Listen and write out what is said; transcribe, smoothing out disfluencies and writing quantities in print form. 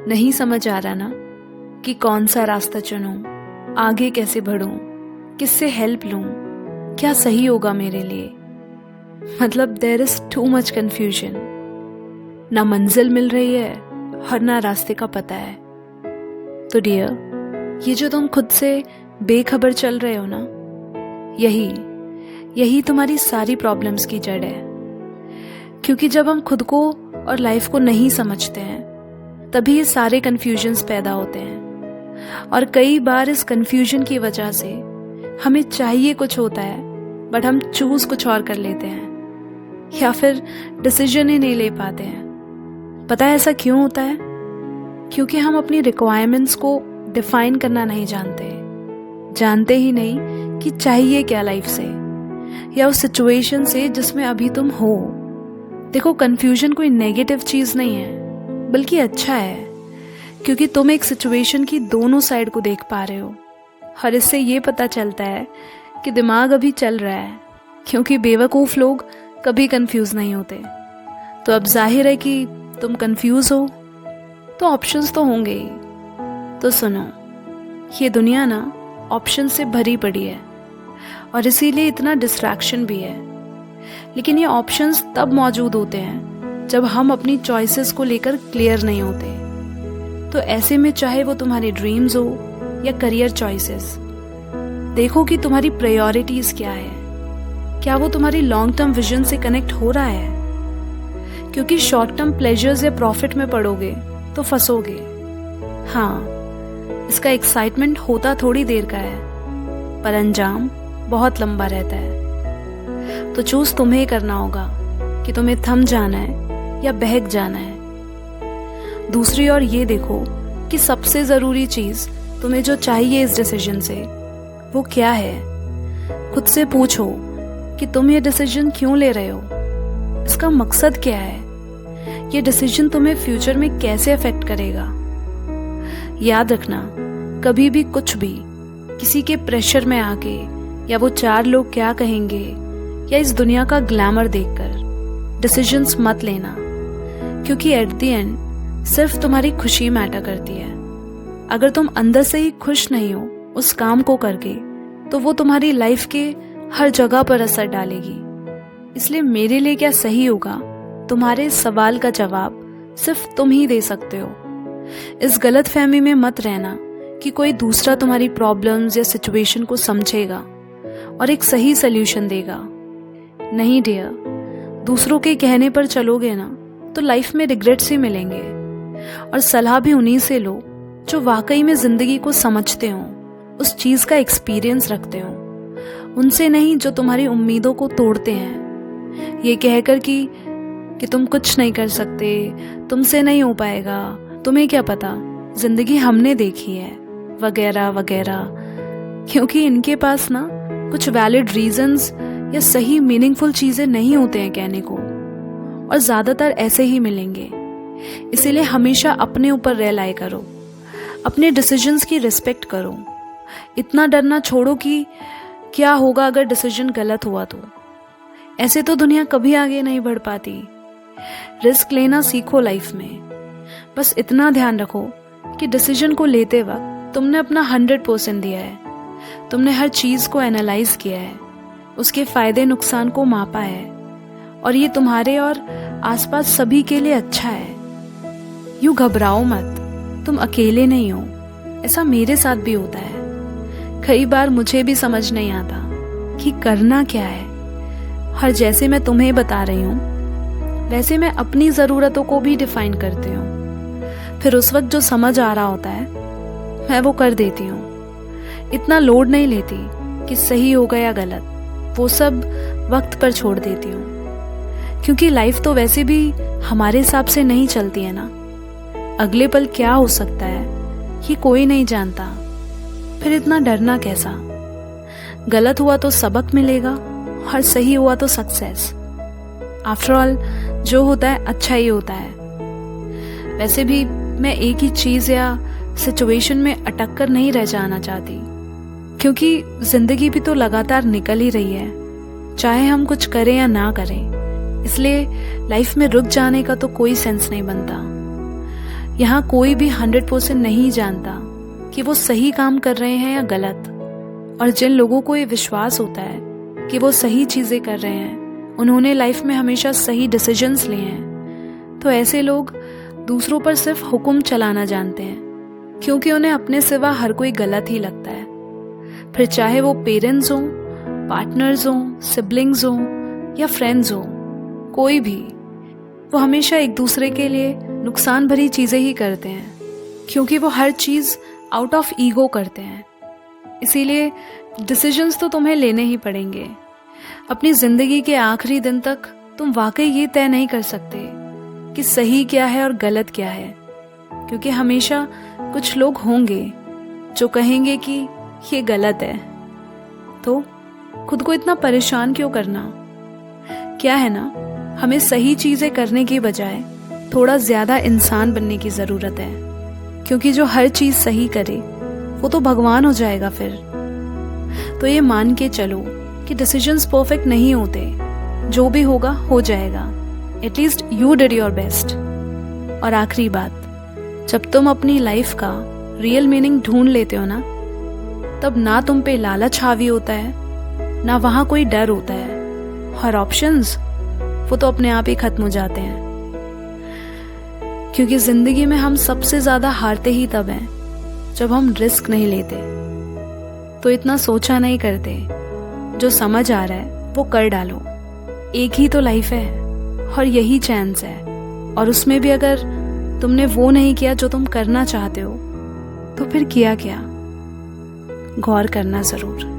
नहीं समझ आ रहा ना कि कौन सा रास्ता चुनूं, आगे कैसे बढ़ूं, किससे हेल्प लूं, क्या सही होगा मेरे लिए। मतलब there is too much confusion. ना मंजिल मिल रही है और ना रास्ते का पता है। तो डियर, ये जो तुम खुद से बेखबर चल रहे हो ना, यही तुम्हारी सारी प्रॉब्लम्स की जड़ है। क्योंकि जब हम खुद को और लाइफ को नहीं समझते हैं तभी ये सारे कन्फ्यूजन्स पैदा होते हैं। और कई बार इस कन्फ्यूजन की वजह से हमें चाहिए कुछ होता है बट हम चूज कुछ और कर लेते हैं, या फिर डिसीजन ही नहीं ले पाते हैं। पता है ऐसा क्यों होता है? क्योंकि हम अपनी रिक्वायरमेंट्स को डिफाइन करना नहीं जानते ही नहीं कि चाहिए क्या लाइफ से या उस सिचुएशन से जिसमें अभी तुम हो। देखो, कंफ्यूजन कोई नेगेटिव चीज नहीं है, बल्कि अच्छा है, क्योंकि तुम एक सिचुएशन की दोनों साइड को देख पा रहे हो। और इससे ये पता चलता है कि दिमाग अभी चल रहा है, क्योंकि बेवकूफ लोग कभी कंफ्यूज नहीं होते। तो अब जाहिर है कि तुम कंफ्यूज हो, तो ऑप्शंस तो होंगे ही। तो सुनो, ये दुनिया ना ऑप्शन से भरी पड़ी है और इसीलिए इतना डिस्ट्रैक्शन भी है। लेकिन ये ऑप्शंस तब मौजूद होते हैं जब हम अपनी चॉइसेस को लेकर क्लियर नहीं होते। तो ऐसे में चाहे वो तुम्हारे ड्रीम्स हो या करियर चॉइसेस, देखो कि तुम्हारी प्रायोरिटीज क्या है। क्या वो तुम्हारी लॉन्ग टर्म विजन से कनेक्ट हो रहा है? क्योंकि शॉर्ट टर्म प्लेजर्स या प्रॉफिट में पड़ोगे तो फंसोगे। हाँ, इसका एक्साइटमेंट होता थोड़ी देर का है, पर अंजाम बहुत लंबा रहता है। तो चूज तुम्हें करना होगा कि तुम्हें थम जाना है या बहक जाना है। दूसरी ओर ये देखो कि सबसे जरूरी चीज तुम्हें जो चाहिए इस डिसीजन से, वो क्या है। खुद से पूछो कि तुम ये डिसीजन क्यों ले रहे हो, इसका मकसद क्या है, ये डिसीजन तुम्हें फ्यूचर में कैसे अफेक्ट करेगा। याद रखना, कभी भी कुछ भी किसी के प्रेशर में आके या वो चार लोग क्या कहेंगे या इस दुनिया का ग्लैमर देखकर डिसीजंस मत लेना, क्योंकि एट द एंड सिर्फ तुम्हारी खुशी मैटर करती है। अगर तुम अंदर से ही खुश नहीं हो उस काम को करके, तो वो तुम्हारी लाइफ के हर जगह पर असर डालेगी। इसलिए मेरे लिए क्या सही होगा, तुम्हारे इस सवाल का जवाब सिर्फ तुम ही दे सकते हो। इस गलत फहमी में मत रहना कि कोई दूसरा तुम्हारी प्रॉब्लम्स या सिचुएशन को समझेगा और एक सही सल्यूशन देगा। नहीं डियर, दूसरों के कहने पर चलोगे ना तो लाइफ में रिग्रेट्स ही मिलेंगे। और सलाह भी उन्हीं से लो जो वाकई में जिंदगी को समझते हो, उस चीज का एक्सपीरियंस रखते हो। उनसे नहीं जो तुम्हारी उम्मीदों को तोड़ते हैं, ये कहकर कि तुम कुछ नहीं कर सकते, तुमसे नहीं हो पाएगा, तुम्हें क्या पता, जिंदगी हमने देखी है, वगैरह वगैरह। क्योंकि इनके पास ना कुछ वैलिड रीजंस या सही मीनिंगफुल चीजें नहीं होते हैं कहने को, और ज्यादातर ऐसे ही मिलेंगे। इसीलिए हमेशा अपने ऊपर रियलाइज करो, अपने डिसीजंस की रिस्पेक्ट करो। इतना डरना छोड़ो कि क्या होगा अगर डिसीजन गलत हुआ तो। ऐसे तो दुनिया कभी आगे नहीं बढ़ पाती। रिस्क लेना सीखो लाइफ में। बस इतना ध्यान रखो कि डिसीजन को लेते वक्त तुमने अपना 100% दिया है। तुमने हर चीज को एनालाइज किया है, उसके फायदे नुकसान को मापा है, और ये तुम्हारे और आसपास सभी के लिए अच्छा है। यूं घबराओ मत, तुम अकेले नहीं हो। ऐसा मेरे साथ भी होता है। कई बार मुझे भी समझ नहीं आता कि करना क्या है। और जैसे मैं तुम्हें बता रही हूँ, वैसे मैं अपनी ज़रूरतों को भी डिफाइन करती हूँ। फिर उस वक्त जो समझ आ रहा होता है मैं वो कर देती हूँ। इतना लोड नहीं लेती कि सही होगा या गलत, वो सब वक्त पर छोड़ देती हूँ। क्योंकि लाइफ तो वैसे भी हमारे हिसाब से नहीं चलती है ना। अगले पल क्या हो सकता है ये कोई नहीं जानता। फिर इतना डरना कैसा। गलत हुआ तो सबक मिलेगा और सही हुआ तो सक्सेस। आफ्टर ऑल जो होता है अच्छा ही होता है। वैसे भी मैं एक ही चीज या सिचुएशन में अटक कर नहीं रह जाना चाहती, क्योंकि जिंदगी भी तो लगातार निकल ही रही है, चाहे हम कुछ करें या ना करें। इसलिए लाइफ में रुक जाने का तो कोई सेंस नहीं बनता। यहाँ कोई भी 100% नहीं जानता कि वो सही काम कर रहे हैं या गलत। और जिन लोगों को ये विश्वास होता है कि वो सही चीज़ें कर रहे हैं, उन्होंने लाइफ में हमेशा सही डिसीजंस लिए हैं, तो ऐसे लोग दूसरों पर सिर्फ हुक्म चलाना जानते हैं, क्योंकि उन्हें अपने सिवा हर कोई गलत ही लगता है। फिर चाहे वो पेरेंट्स हों, पार्टनर्स हों, सिबलिंग्स हों या फ्रेंड्स हों, कोई भी, वो हमेशा एक दूसरे के लिए नुकसान भरी चीज़ें ही करते हैं, क्योंकि वो हर चीज़ आउट ऑफ ईगो करते हैं। इसीलिए डिसीजंस तो तुम्हें लेने ही पड़ेंगे। अपनी ज़िंदगी के आखिरी दिन तक तुम वाकई ये तय नहीं कर सकते कि सही क्या है और गलत क्या है, क्योंकि हमेशा कुछ लोग होंगे जो कहेंगे कि ये गलत है। तो खुद को इतना परेशान क्यों करना? क्या है ना, हमें सही चीज़ें करने की बजाय थोड़ा ज़्यादा इंसान बनने की ज़रूरत है, क्योंकि जो हर चीज़ सही करे वो तो भगवान हो जाएगा फिर। तो ये मान के चलो कि डिसीजंस परफेक्ट नहीं होते, जो भी होगा हो जाएगा। At least you did your best. और आखिरी बात, जब तुम अपनी लाइफ का रियल मीनिंग ढूंढ लेते हो ना, तब ना तुम पे लालच हावी होता है, ना वहाँ कोई डर होता है। हर ऑप्शंस वो तो अपने आप ही खत्म हो जाते हैं, क्योंकि जिंदगी में हम सबसे ज़्यादा हारते ही तब हैं जब हम रिस्क नहीं लेते। तो इतना सोचा नहीं करते, जो समझ आ रहा है वो कर डालो। एक ही तो लाइफ है और यही चांस है, और उसमें भी अगर तुमने वो नहीं किया जो तुम करना चाहते हो, तो फिर किया क्या? गौर करना ज़रूर।